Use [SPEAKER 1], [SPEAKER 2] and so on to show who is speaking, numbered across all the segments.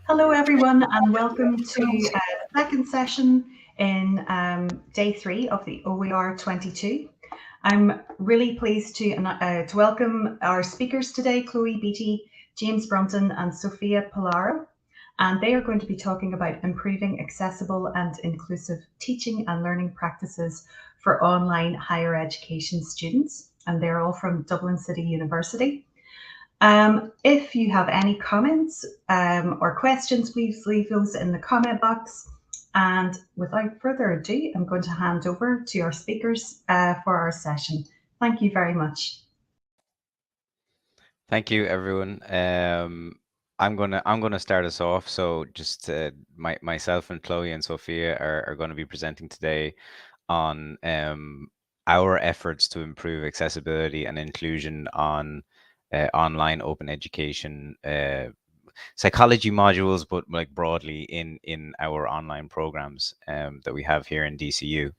[SPEAKER 1] Hello, everyone, and welcome to the second session in day 3 of the OER 22. I'm really pleased to welcome our speakers today, Chloe Beattie, James Brunton, and Sophia Polaro. And they are going to be talking about improving accessible and inclusive teaching and learning practices for online higher education students. And they're all from Dublin City University. If you have any comments or questions, please leave those in the comment box. And without further ado, I'm going to hand over to our speakers for our session. Thank you very much.
[SPEAKER 2] Thank you, everyone. I'm gonna start us off. So just myself and Chloe and Sophia are going to be presenting today on our efforts to improve accessibility and inclusion on online open education psychology modules, but like broadly in our online programs that we have here in DCU.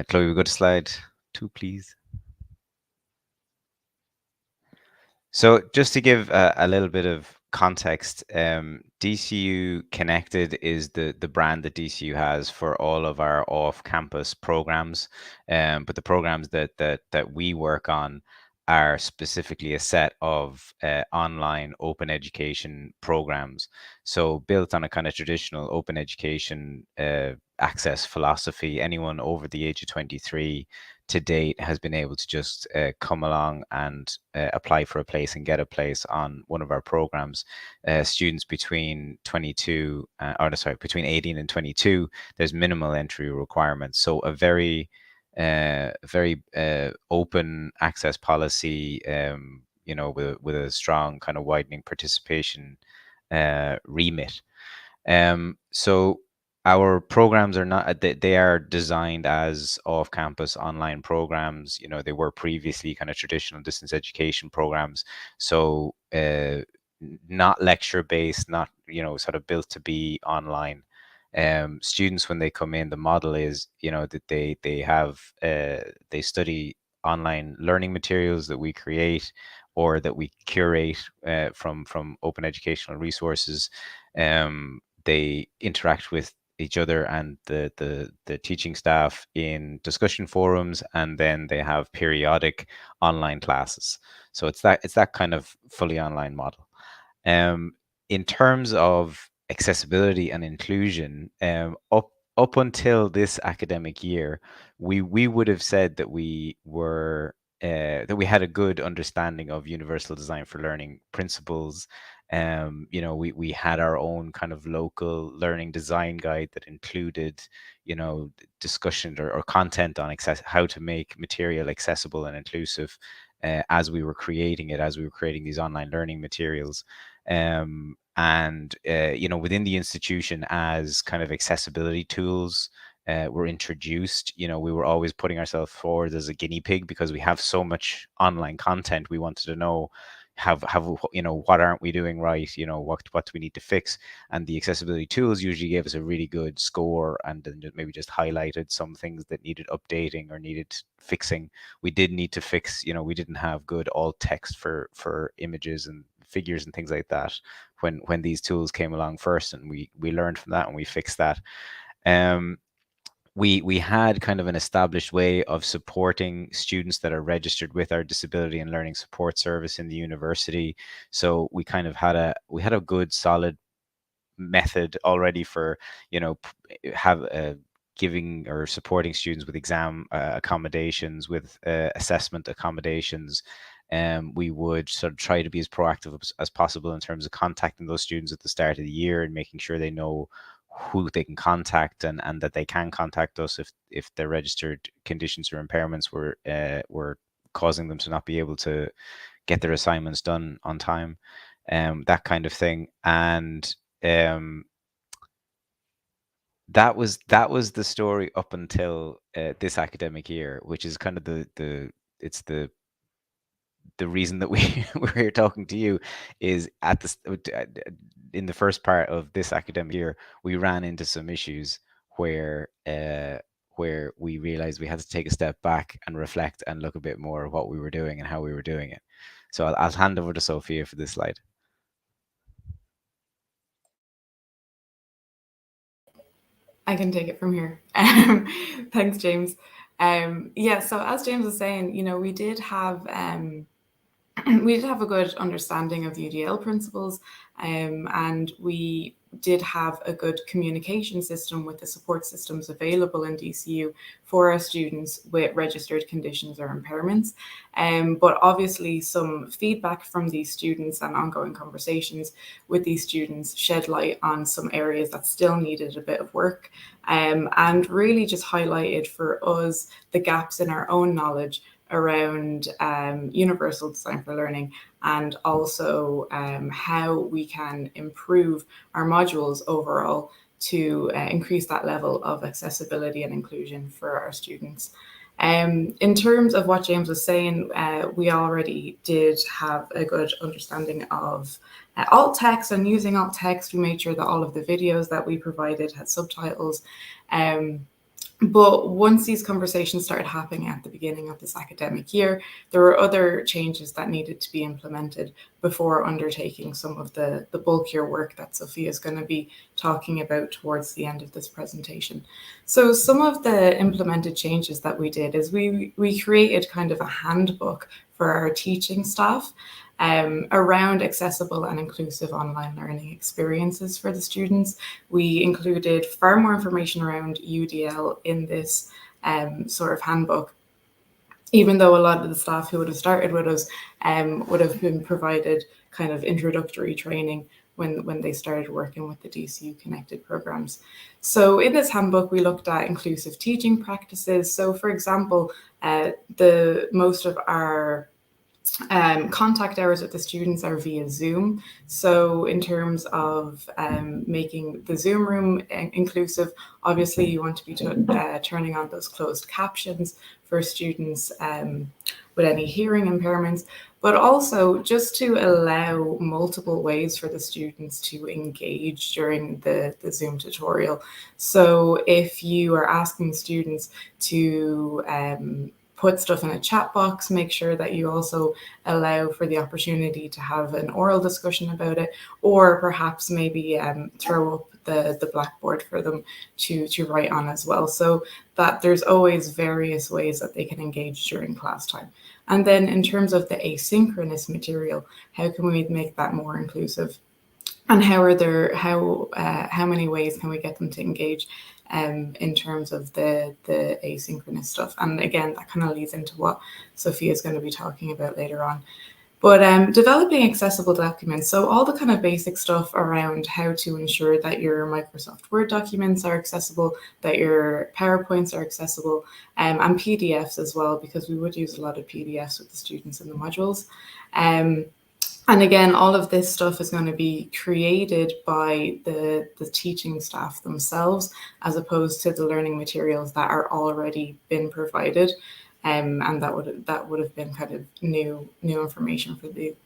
[SPEAKER 2] Chloe, we go to slide 2, please. So just to give a little bit of context, DCU Connected is the brand that DCU has for all of our off-campus programs, but the programs that we work on are specifically a set of online open education programs. So built on a kind of traditional open education access philosophy. Anyone over the age of 23 to date has been able to just come along and apply for a place and get a place on one of our programs. Students between 18 and 22, there's minimal entry requirements. So a very open access policy, with a strong kind of widening participation remit. So our programs are not, they are designed as off-campus online programs. They were previously kind of traditional distance education programs. So not lecture based, not, sort of built to be online. Students, when they come in, the model is, that they study online learning materials that we create or that we curate from open educational resources. They interact with each other and the teaching staff in discussion forums, and then they have periodic online classes. So it's that kind of fully online model. In terms of accessibility and inclusion, up until this academic year, we would have said that we had a good understanding of universal design for learning principles. We had our own kind of local learning design guide that included, discussion or content on how to make material accessible and inclusive as we were creating these online learning materials. And within the institution, as kind of accessibility tools were introduced, we were always putting ourselves forward as a guinea pig because we have so much online content. We wanted to know what aren't we doing right, what do we need to fix. And the accessibility tools usually gave us a really good score, and then maybe just highlighted some things that needed updating or needed fixing. We did need to fix, we didn't have good alt text for images and figures and things like that when these tools came along first, and we learned from that and we fixed that. We had kind of an established way of supporting students that are registered with our disability and learning support service in the university. So we kind of had a good solid method already for, have giving or supporting students with exam accommodations, with assessment accommodations. We would sort of try to be as proactive as possible in terms of contacting those students at the start of the year and making sure they know who they can contact, and that they can contact us if their registered conditions or impairments were causing them to not be able to get their assignments done on time, that kind of thing. And that was the story up until this academic year, which is kind of it's the reason that we're here talking to you. Is in the first part of this academic year, we ran into some issues where we realized we had to take a step back and reflect and look a bit more at what we were doing and how we were doing it. So I'll hand over to Sophia for this slide.
[SPEAKER 3] I can take it from here. Thanks, James. Yeah, so as James was saying, we did have a good understanding of UDL principles, and we did have a good communication system with the support systems available in DCU for our students with registered conditions or impairments. But obviously some feedback from these students and ongoing conversations with these students shed light on some areas that still needed a bit of work, and really just highlighted for us the gaps in our own knowledge around universal design for learning, and also how we can improve our modules overall to increase that level of accessibility and inclusion for our students. In terms of what James was saying, we already did have a good understanding of alt text, and using alt text, we made sure that all of the videos that we provided had subtitles. But once these conversations started happening at the beginning of this academic year, there were other changes that needed to be implemented before undertaking some of the bulkier work that Sophia is going to be talking about towards the end of this presentation. So some of the implemented changes that we did is we created kind of a handbook for our teaching staff around accessible and inclusive online learning experiences for the students. We included far more information around UDL in this sort of handbook, even though a lot of the staff who would have started with us would have been provided kind of introductory training when they started working with the DCU connected programs. So in this handbook, we looked at inclusive teaching practices. So for example, most of our contact hours with the students are via Zoom. So in terms of making the Zoom room inclusive, obviously you want to be turning on those closed captions for students with any hearing impairments, but also just to allow multiple ways for the students to engage during the Zoom tutorial. So if you are asking students to put stuff in a chat box, make sure that you also allow for the opportunity to have an oral discussion about it, or perhaps maybe throw up the Blackboard for them to write on as well, so that there's always various ways that they can engage during class time. And then in terms of the asynchronous material, how can we make that more inclusive? And how many ways can we get them to engage in terms of the asynchronous stuff? And again, that kind of leads into what Sophia is going to be talking about later on. But developing accessible documents, so all the kind of basic stuff around how to ensure that your Microsoft Word documents are accessible, that your PowerPoints are accessible, and PDFs as well, because we would use a lot of PDFs with the students in the modules. And again, all of this stuff is going to be created by the teaching staff themselves, as opposed to the learning materials that are already been provided. And that would have been kind of new information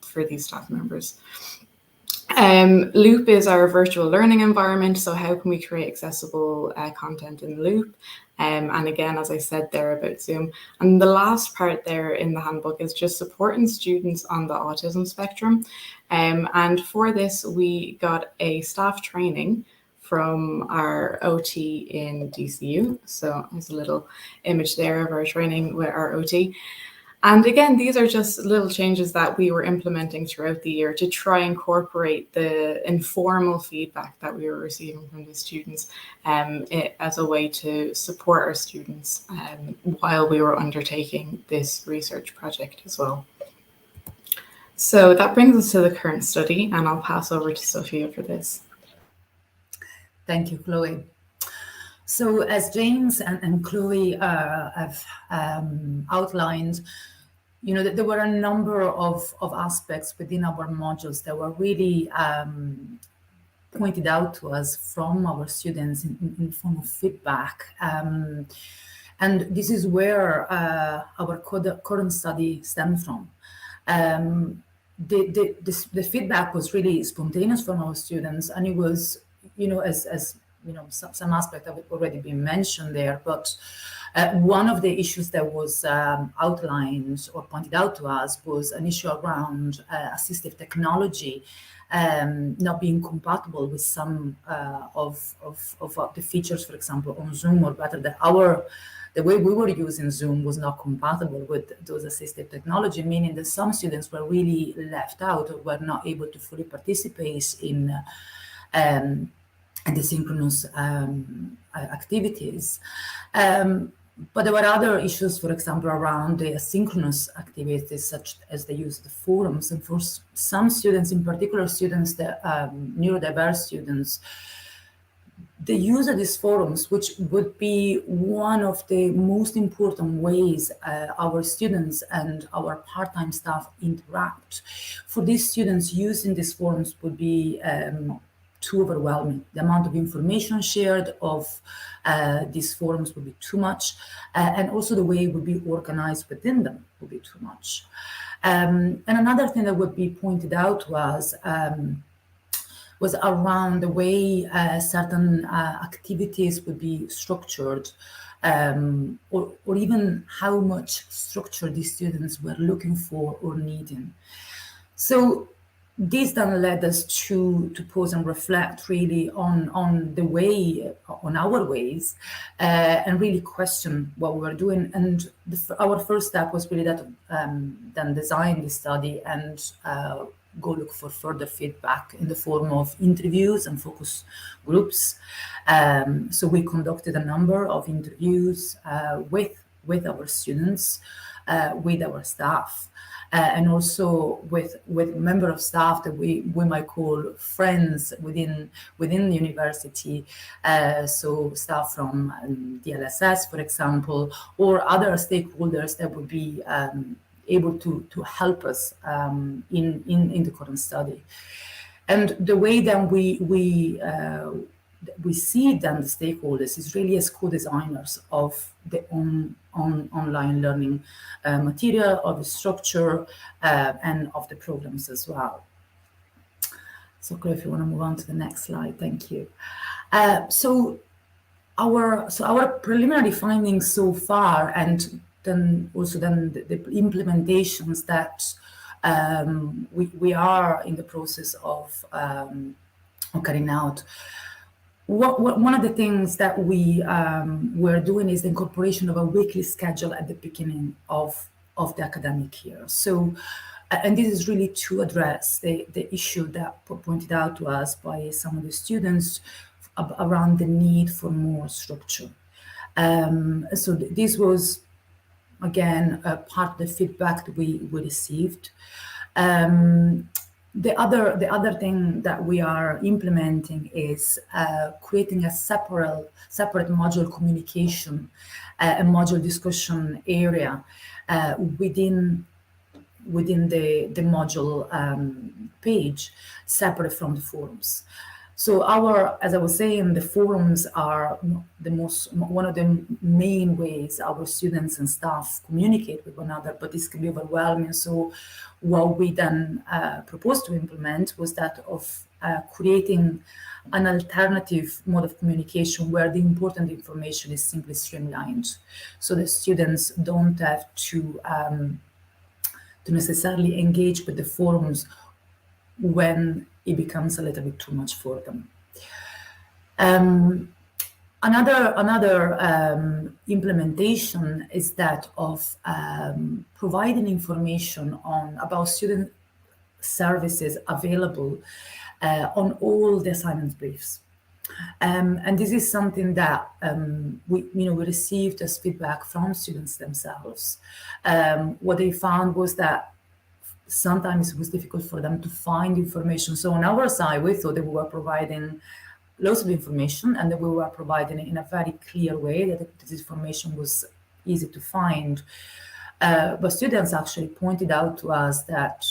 [SPEAKER 3] for these staff members. Loop is our virtual learning environment. So how can we create accessible content in Loop? And again, as I said there about Zoom. And the last part there in the handbook is just supporting students on the autism spectrum. And for this, we got a staff training from our OT in DCU. So there's a little image there of our training with our OT. And again, these are just little changes that we were implementing throughout the year to try and incorporate the informal feedback that we were receiving from the students as a way to support our students while we were undertaking this research project as well. So that brings us to the current study, and I'll pass over to Sophia for this.
[SPEAKER 4] Thank you, Chloe. So as James and Chloe have outlined, there were a number of aspects within our modules that were really pointed out to us from our students in form of feedback. And this is where our current study stemmed from. The feedback was really spontaneous from our students, and it was, as some aspect of it already been mentioned there, but one of the issues that was outlined or pointed out to us was an issue around assistive technology not being compatible with some of the features, for example, on Zoom, or rather the way we were using Zoom was not compatible with those assistive technology, meaning that some students were really left out or were not able to fully participate in the synchronous activities. But there were other issues, for example, around the asynchronous activities, such as the use of the forums. And for some students, in particular students, the neurodiverse students, the use of these forums, which would be one of the most important ways our students and our part-time staff interact. For these students, using these forums would be too overwhelming. The amount of information shared of these forums would be too much, and also the way it would be organized within them would be too much. And another thing that would be pointed out to us was around the way certain activities would be structured, or even how much structure these students were looking for or needing. So this then led us to pause and reflect really on the way, on our ways, and really question what we were doing. And our first step was really that then design the study and go look for further feedback in the form of interviews and focus groups. So we conducted a number of interviews with our students, with our staff, and also with member of staff that we might call friends within the university. So staff from DLSS, for example, or other stakeholders that would be able to help us in the current study. And the way that we see then the stakeholders is really as co-designers of the online learning material, of the structure, and of the programs as well. So Claire, if you want to move on to the next slide, thank you. So our preliminary findings so far, and then also the implementations that we are in the process of carrying out. One of the things that we were doing is the incorporation of a weekly schedule at the beginning of the academic year. So, and this is really to address the issue that pointed out to us by some of the students around the need for more structure. So this was, again, part of the feedback that we received. The other thing that we are implementing is creating a separate module communication, a module discussion area within the module page, separate from the forums. So as I was saying, the forums are one of the main ways our students and staff communicate with one another, but this can be overwhelming. So what we then proposed to implement was that of creating an alternative mode of communication where the important information is simply streamlined. So the students don't have to necessarily engage with the forums when it becomes a little bit too much for them. Another implementation is that of providing information about student services available on all the assignment briefs. And this is something that we received as feedback from students themselves. What they found was that sometimes it was difficult for them to find information. So on our side, we thought that we were providing lots of information and that we were providing it in a very clear way, that this information was easy to find. But students actually pointed out to us that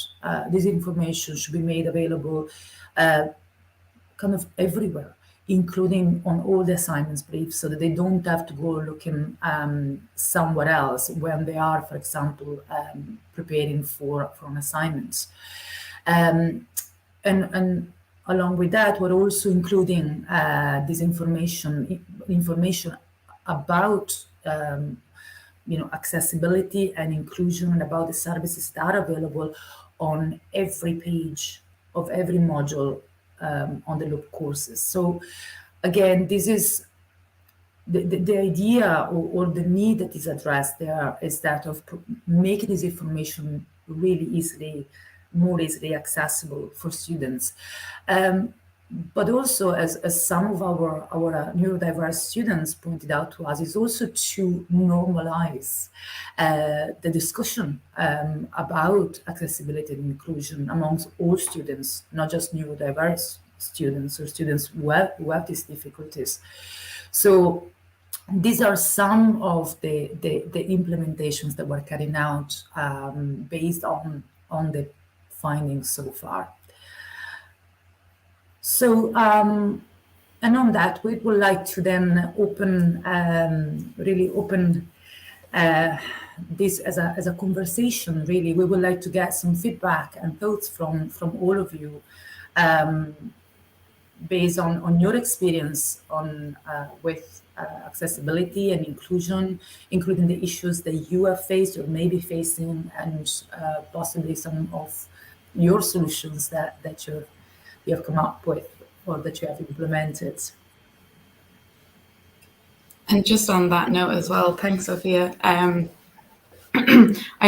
[SPEAKER 4] this information should be made available kind of everywhere, including on all the assignments briefs, so that they don't have to go looking somewhere else when they are, for example, preparing for an assignment. And along with that, we're also including this information about accessibility and inclusion, and about the services that are available on every page of every module on the Loop courses. So again, this is the idea, or the need that is addressed there, is that of making this information really more easily accessible for students. But also, as some of our neurodiverse students pointed out to us, is also to normalize the discussion about accessibility and inclusion amongst all students, not just neurodiverse students or students who have these difficulties. So these are some of the implementations that we're carrying out based on the findings so far. So, and on that, we would like to then really open this as a conversation. Really, we would like to get some feedback and thoughts from all of you, based on your experience with accessibility and inclusion, including the issues that you have faced or may be facing, and possibly some of your solutions that you have come up with or that you have implemented.
[SPEAKER 3] And just on that note as well, thanks, Sophia. I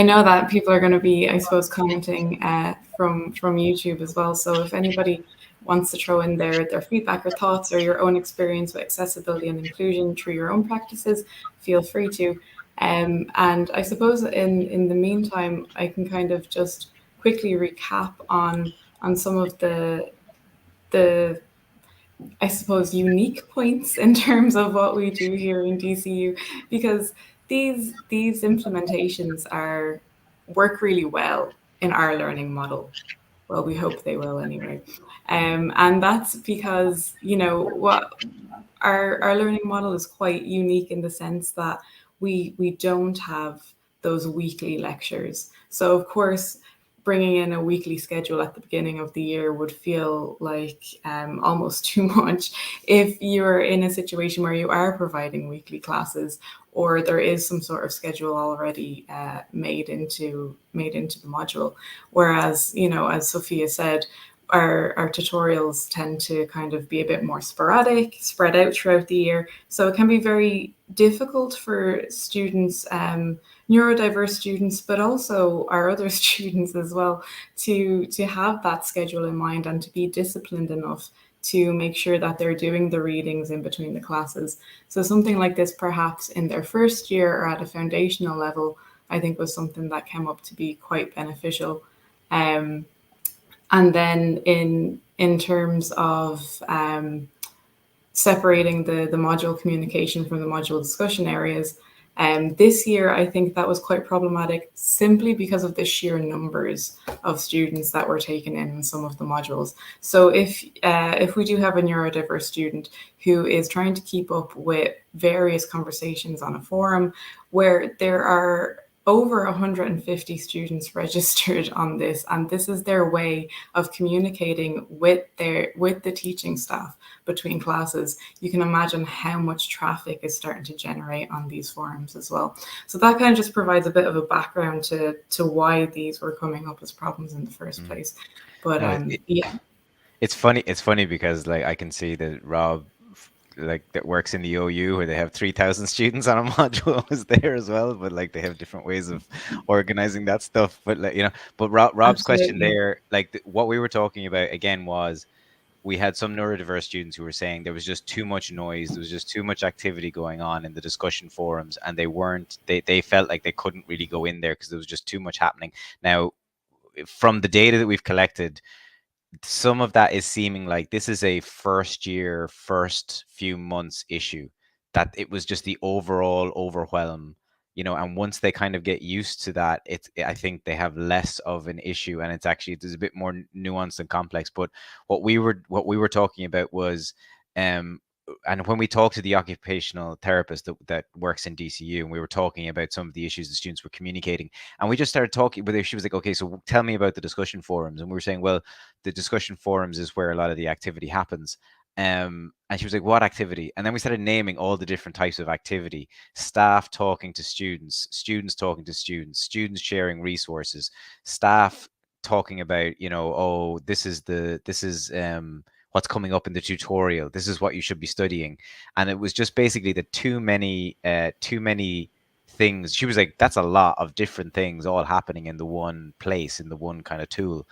[SPEAKER 3] know that people are going to be, I suppose, commenting from YouTube as well. So if anybody wants to throw in their feedback or thoughts or your own experience with accessibility and inclusion through your own practices, feel free to. And I suppose in the meantime, I can kind of just quickly recap on some of the I suppose unique points in terms of what we do here in DCU, because these implementations work really well in our learning model. Well, we hope they will anyway. And that's because, what our learning model is quite unique in the sense that we don't have those weekly lectures. So of course, bringing in a weekly schedule at the beginning of the year would feel like almost too much if you're in a situation where you are providing weekly classes, or there is some sort of schedule already made into the module. Whereas, as Sophia said, our tutorials tend to kind of be a bit more sporadic, spread out throughout the year. So it can be very difficult for students, neurodiverse students, but also our other students as well, to have that schedule in mind and to be disciplined enough to make sure that they're doing the readings in between the classes. So something like this, perhaps in their first year or at a foundational level, I think was something that came up to be quite beneficial. And then in terms of separating the module communication from the module discussion areas, this year, I think that was quite problematic simply because of the sheer numbers of students that were taken in some of the modules. So if we do have a neurodiverse student who is trying to keep up with various conversations on a forum where there are over 150 students registered on this, and this is their way of communicating with the teaching staff between classes, you can imagine how much traffic is starting to generate on these forums as well. So that kind of just provides a bit of a background to why these were coming up as problems in the first place. But yeah,
[SPEAKER 2] it's funny because like I can see that Rob, like, that works in the OU where they have 3,000 students on a module, is there as well, but like they have different ways of organizing that stuff. But like, but Rob's question there, like what we were talking about again was, we had some neurodiverse students who were saying there was just too much noise, there was just too much activity going on in the discussion forums, and they felt like they couldn't really go in there because there was just too much happening. Now, from the data that we've collected, some of that is seeming like this is a first few months issue, that it was just the overall overwhelm, and once they kind of get used to that, I think they have less of an issue, and there's a bit more nuanced and complex. But what we were talking about was and when we talked to the occupational therapist that works in DCU, and we were talking about some of the issues the students were communicating, and we just started talking with her. She was like, okay, so tell me about the discussion forums. And we were saying, well, the discussion forums is where a lot of the activity happens. And she was like, what activity? And then we started naming all the different types of activity: staff talking to students, students talking to students, students sharing resources, staff talking about, oh, this is what's coming up in the tutorial. This is what you should be studying. And it was just basically that too many things. She was like, that's a lot of different things all happening in the one place, in the one kind of tool.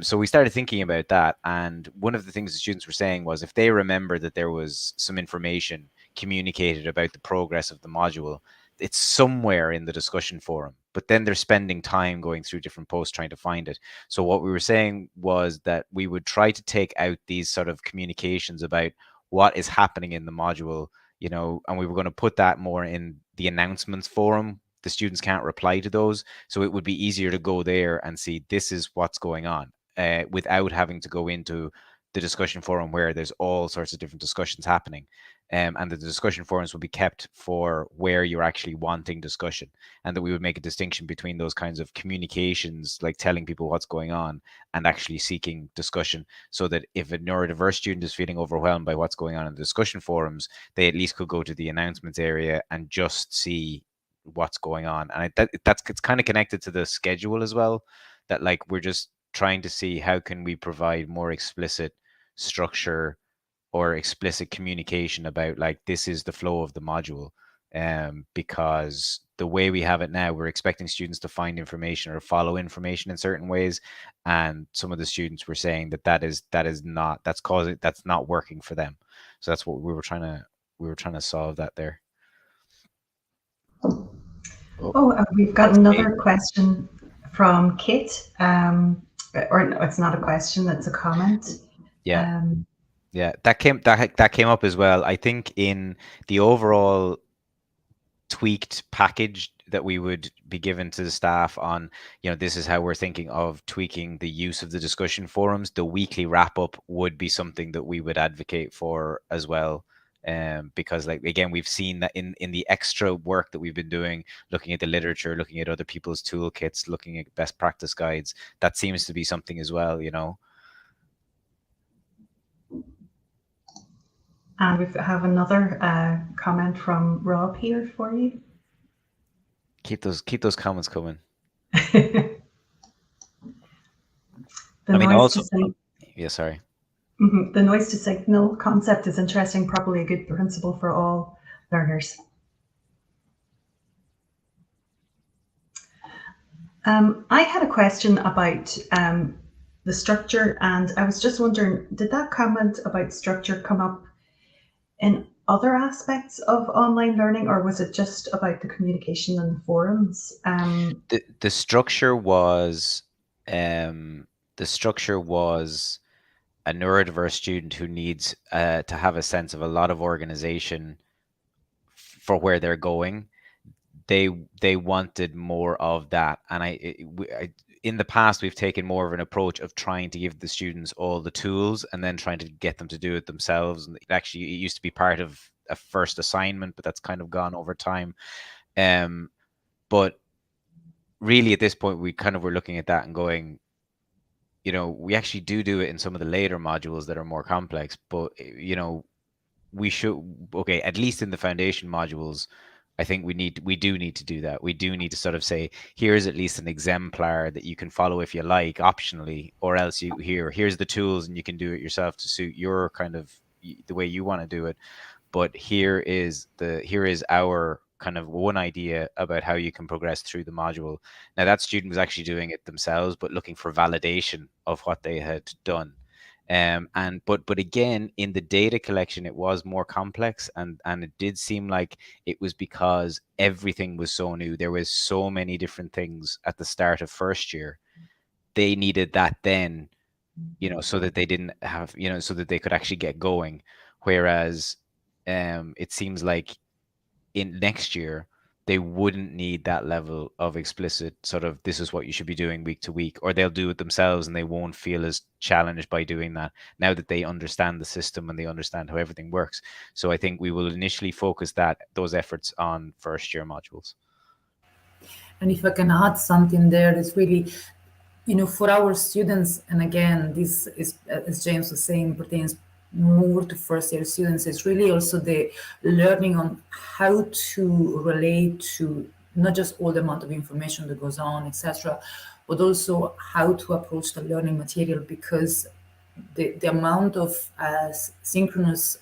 [SPEAKER 2] So we started thinking about that. And one of the things the students were saying was, if they remember that there was some information communicated about the progress of the module, it's somewhere in the discussion forum, but then they're spending time going through different posts trying to find it. So what we were saying was that we would try to take out these sort of communications about what is happening in the module, and we were going to put that more in the announcements forum. The students can't reply to those, so it would be easier to go there and see this is what's going on, without having to go into the discussion forum where there's all sorts of different discussions happening. And the discussion forums will be kept for where you're actually wanting discussion, and that we would make a distinction between those kinds of communications, like telling people what's going on, and actually seeking discussion, so that if a neurodiverse student is feeling overwhelmed by what's going on in the discussion forums, they at least could go to the announcements area and just see what's going on. And it's kind of connected to the schedule as well, that like we're just trying to see how can we provide more explicit structure or explicit communication about, like, this is the flow of the module, because the way we have it now, we're expecting students to find information or follow information in certain ways, and some of the students were saying that's not working for them. So that's what we were trying to solve that there.
[SPEAKER 1] We've got another question from Kit, or no, it's not a question, it's a comment.
[SPEAKER 2] Yeah, that came up as well. I think in the overall tweaked package that we would be given to the staff on, this is how we're thinking of tweaking the use of the discussion forums. The weekly wrap up would be something that we would advocate for as well. Because, like, again, we've seen that in the extra work that we've been doing, looking at the literature, looking at other people's toolkits, looking at best practice guides, that seems to be something as well,
[SPEAKER 1] And we have another comment from Rob here for you.
[SPEAKER 2] Keep those comments coming.
[SPEAKER 1] The noise to signal concept is interesting, probably a good principle for all learners. I had a question about the structure, and I was just wondering, did that comment about structure come up in other aspects of online learning, or was it just about the communication and the forums?
[SPEAKER 2] The structure was a neurodiverse student who needs to have a sense of a lot of organization for where they're going. They wanted more of that, and in the past, we've taken more of an approach of trying to give the students all the tools and then trying to get them to do it themselves. And it used to be part of a first assignment, but that's kind of gone over time. But really, at this point, we kind of were looking at that and going, we actually do it in some of the later modules that are more complex, but, we should, okay, at least in the foundation modules, I think we do need to do that. We do need to sort of say, here's at least an exemplar that you can follow if you like, optionally, or else here's the tools and you can do it yourself to suit your kind of the way you want to do it. But here is our kind of one idea about how you can progress through the module. Now, that student was actually doing it themselves, but looking for validation of what they had done. But again, in the data collection, it was more complex, and it did seem like it was because everything was so new. There was so many different things at the start of first year. They needed that then, so that they didn't have, so that they could actually get going. Whereas it seems like in next year, they wouldn't need that level of explicit sort of, this is what you should be doing week to week, or they'll do it themselves and they won't feel as challenged by doing that now that they understand the system and they understand how everything works. So I think we will initially focus those efforts on first year modules.
[SPEAKER 4] And if I can add something there, it's really, for our students, and again, this is, as James was saying, pertains more to first year students, it's really also the learning on how to relate to not just all the amount of information that goes on, etc., but also how to approach the learning material, because the amount of synchronous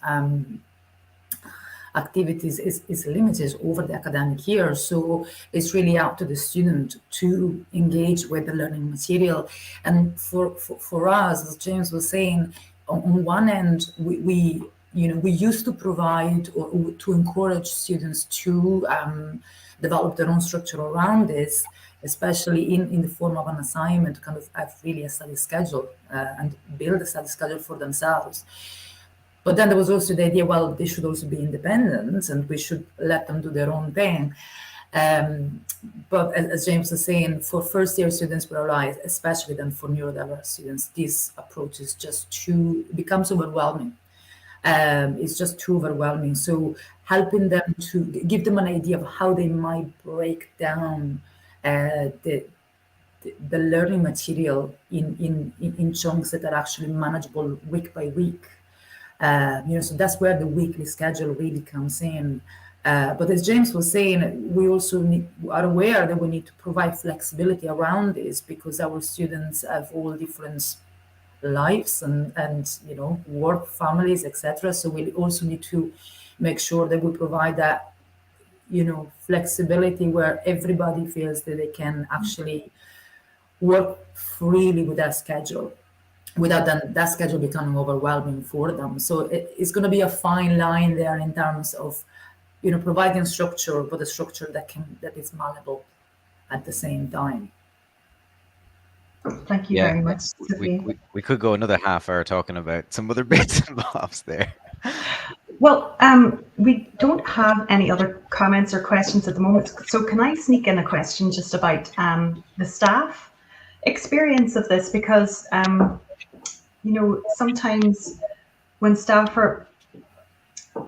[SPEAKER 4] activities is limited over the academic year. So it's really up to the student to engage with the learning material. And for us, as James was saying, on one end, we used to provide or to encourage students to develop their own structure around this, especially in the form of an assignment, to kind of have really a study schedule and build a study schedule for themselves. But then there was also the idea, well, they should also be independent and we should let them do their own thing. But as James was saying, for first year students, we realize, especially then for neurodiverse students, this approach is becomes overwhelming. It's just too overwhelming. So helping them to give them an idea of how they might break down the learning material in chunks that are actually manageable week by week. So that's where the weekly schedule really comes in. But as James was saying, we also are aware that we need to provide flexibility around this, because our students have all different lives and work, families, etc. So we also need to make sure that we provide that flexibility where everybody feels that they can actually work freely with that schedule, without that schedule becoming overwhelming for them. So it's going to be a fine line there in terms of, providing structure, but a structure that is malleable at the same time.
[SPEAKER 1] Thank you very much, Sophia.
[SPEAKER 2] We could go another half hour talking about some other bits and bobs there.
[SPEAKER 1] Well, we don't have any other comments or questions at the moment. So can I sneak in a question just about the staff experience of this? Because sometimes when staff are,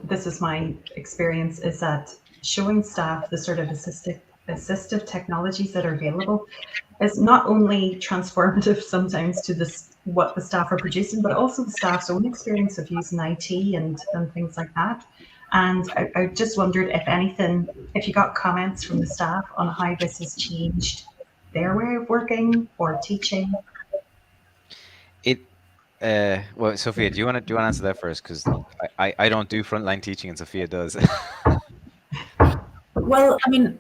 [SPEAKER 1] this is my experience, is that showing staff the sort of assistive technologies that are available is not only transformative sometimes to what the staff are producing, but also the staff's own experience of using IT and things like that. And I just wondered if you got comments from the staff on how this has changed their way of working or teaching.
[SPEAKER 2] Well, Sophia, do you want to answer that first? Because I don't do frontline teaching and Sophia does.
[SPEAKER 4] Well, I mean,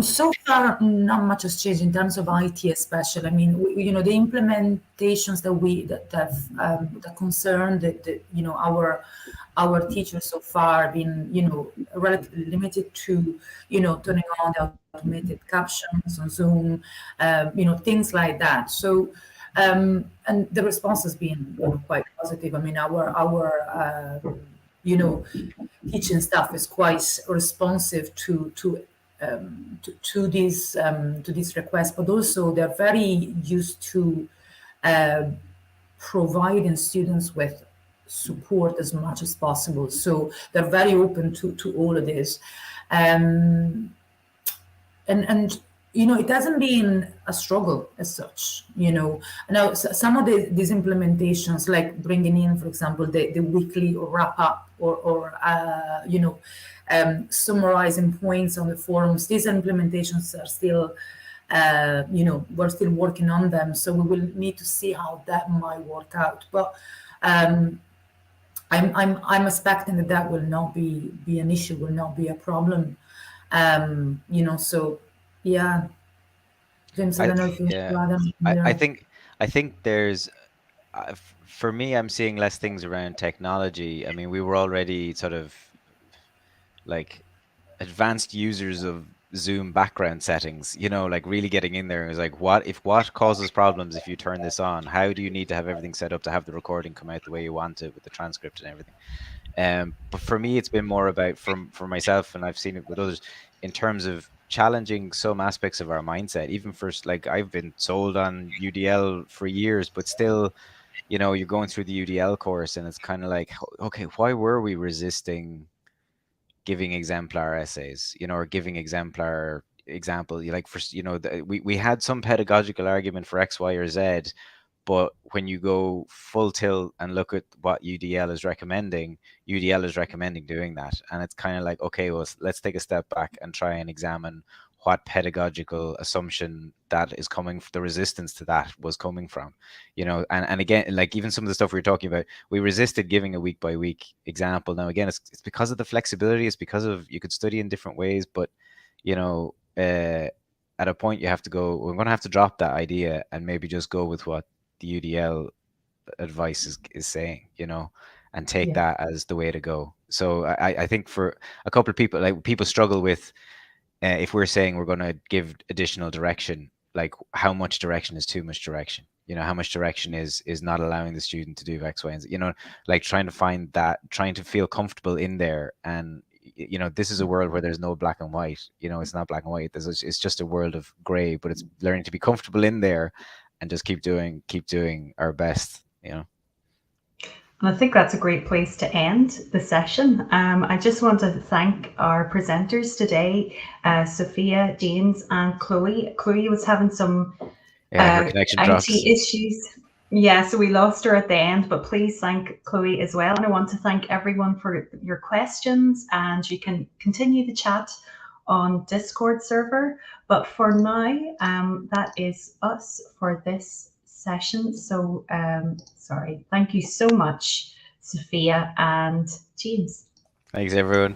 [SPEAKER 4] so far not much has changed in terms of IT, especially. I mean, the implementations that concern our teachers so far have been relatively limited to turning on the automated captions on Zoom, things like that. So. And the response has been quite positive. I mean, our teaching staff is quite responsive to these requests, but also they're very used to providing students with support as much as possible. So they're very open to all of this, and it hasn't been a struggle as such. Now some of these implementations, like bringing in, for example, the weekly wrap up or summarizing points on the forums, these implementations are still, we're still working on them. So we will need to see how that might work out. But I'm expecting that will not be an issue, will not be a problem. So. Yeah, James, I don't know if you
[SPEAKER 2] I think there's, for me, I'm seeing less things around technology. I mean, we were already sort of like advanced users of Zoom background settings, like really getting in there. It was like, what causes problems if you turn this on? How do you need to have everything set up to have the recording come out the way you want it with the transcript and everything? But for me, it's been more about, for myself, and I've seen it with others, in terms of challenging some aspects of our mindset, even first, like I've been sold on UDL for years, but still, you're going through the UDL course and it's kind of like, okay, why were we resisting giving exemplar essays, or giving exemplar example? Like, for, we had some pedagogical argument for X, Y, or Z, but when you go full tilt and look at what UDL is recommending doing that. And it's kind of like, okay, well, let's take a step back and try and examine what pedagogical assumption that is coming, the resistance to that was coming from, and again, like even some of the stuff we were talking about, we resisted giving a week by week example. Now, again, it's because of the flexibility. It's because of, you could study in different ways, but, at a point you have to go, we're going to have to drop that idea and maybe just go with what the UDL advice is saying, and take that as the way to go. So I think for a couple of people, like people struggle with, if we're saying we're going to give additional direction, like how much direction is too much direction? How much direction is not allowing the student to do X, Y, and Z? Like trying to find that, trying to feel comfortable in there. And this is a world where there's no black and white. It's not black and white. It's just a world of gray. But it's learning to be comfortable in there, and just keep doing our best.
[SPEAKER 1] And I think that's a great place to end the session. I just want to thank our presenters today, Sophia, James, and Chloe. Chloe was having some
[SPEAKER 2] her connection drops.
[SPEAKER 1] IT issues. Yeah, so we lost her at the end, but please thank Chloe as well. And I want to thank everyone for your questions, and you can continue the chat on Discord server. But for now, that is us for this session. So sorry. Thank you so much, Sophia and James.
[SPEAKER 2] Thanks, everyone.